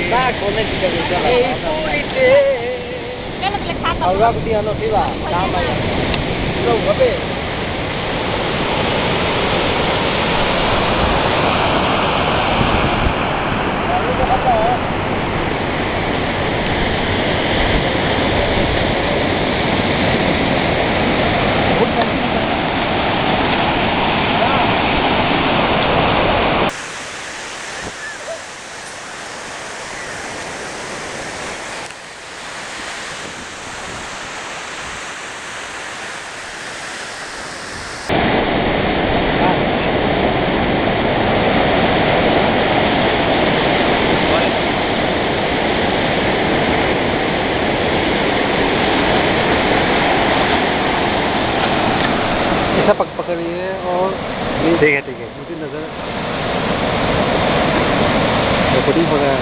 Nah, konek kita bisa. Pulite. Ahora que dia no se va, dama ya. Lo gabe. ऐसा पकड़िए और ठीक है मुझे नजर रिकॉर्डिंग हो रहा है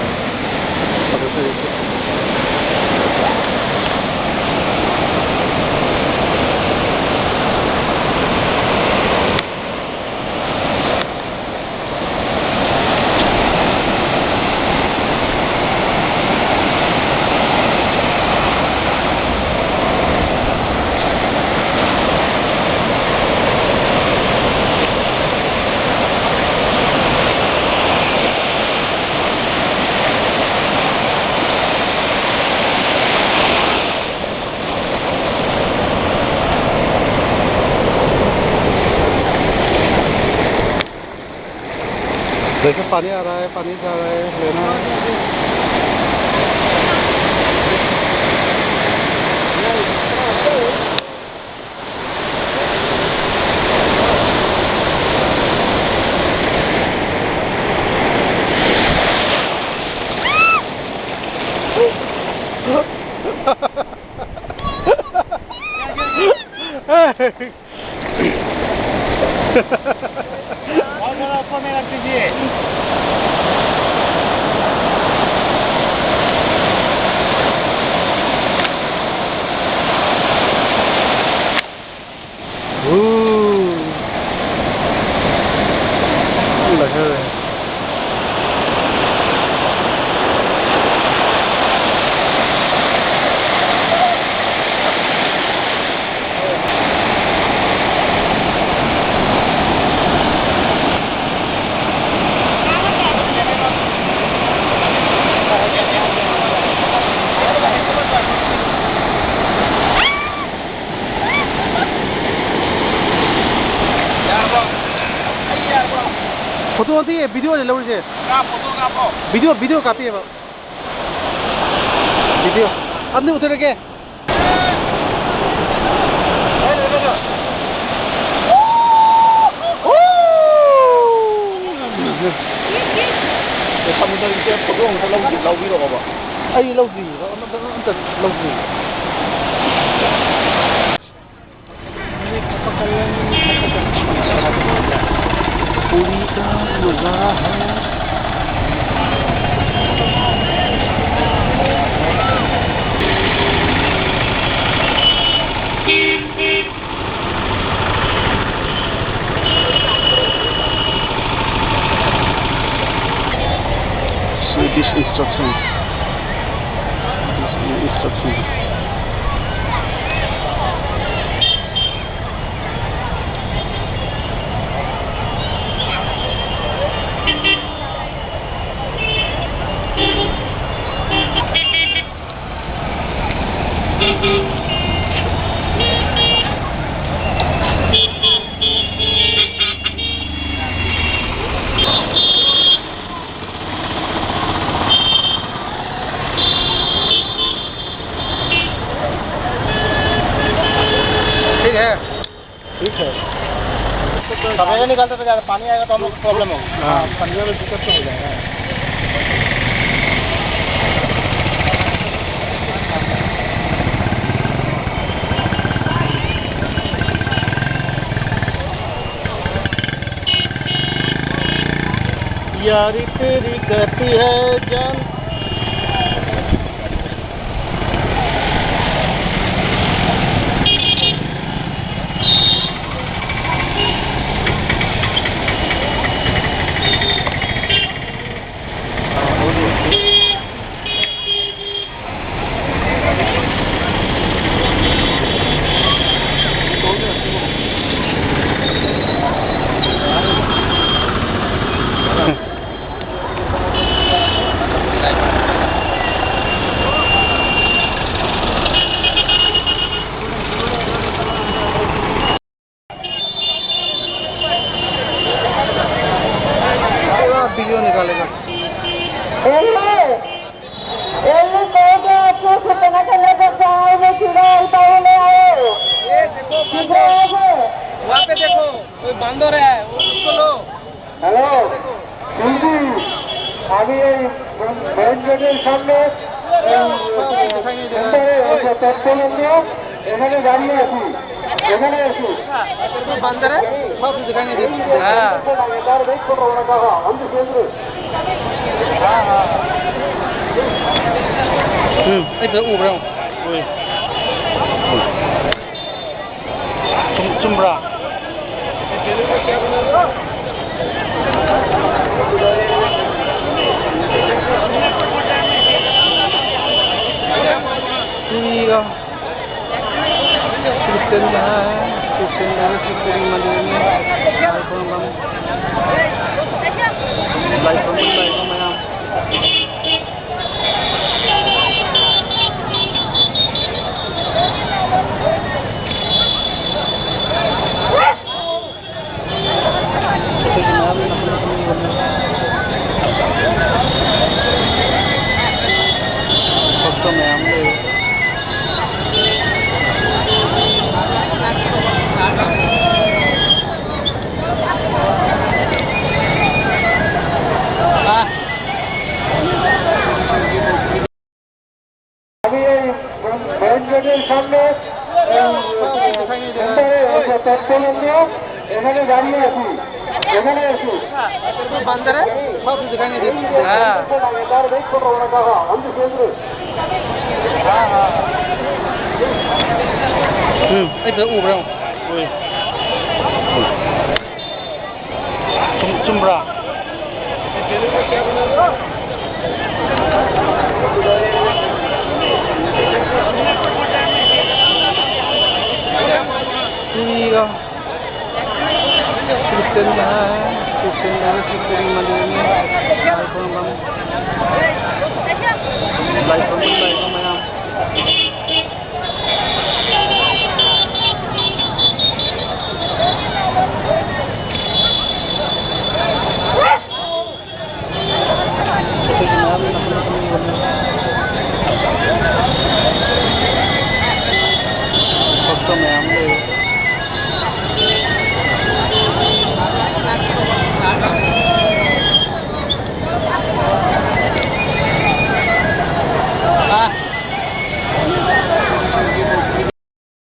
देखो पानी आ रहा है, पानी जा रहा है, लेना ऊपर में रख दीजिए। फोटो होती है, वीडियो ले लो मुझे। वीडियो काफी है वीडियो अब नहीं उतर के फोटो लौबीरोबा अई लौद्री अमत लौद्री पूरी का मजा है। So this instruction. ठीक है सफेद निकालते तो ज़्यादा पानी आएगा तो हम लोग को प्रॉब्लम होगा। हाँ पंजे में दिक्कत तो हो जाएगा। यारी तेरी कहती है जान वहाँ पे देखो कोई बंदर है उसको लो। হ্যালো বন্ধু, আমি এই মেইন গেটের সামনে তৎপরন্দ এখানে দাঁড়িয়ে আছি, এখানে আছি। बंदर है सब दिखाएंगे। हाँ এবার वेट कर रहा हूँ कहा हम तो सोच रहे। हाँ हाँ इधर ऊपर हूँ चुमरा আমি এই মেইন গেটের সামনে তৎপরন্দ এখানে দাঁড়িয়ে আছি, এখানে আছি। बंदर है सब दिखाएंगे। हाँ এবার वेट कर रहा हूँ कहा हम तो सोच रहे। हाँ हाँ इधर ऊपर हूँ चुमरा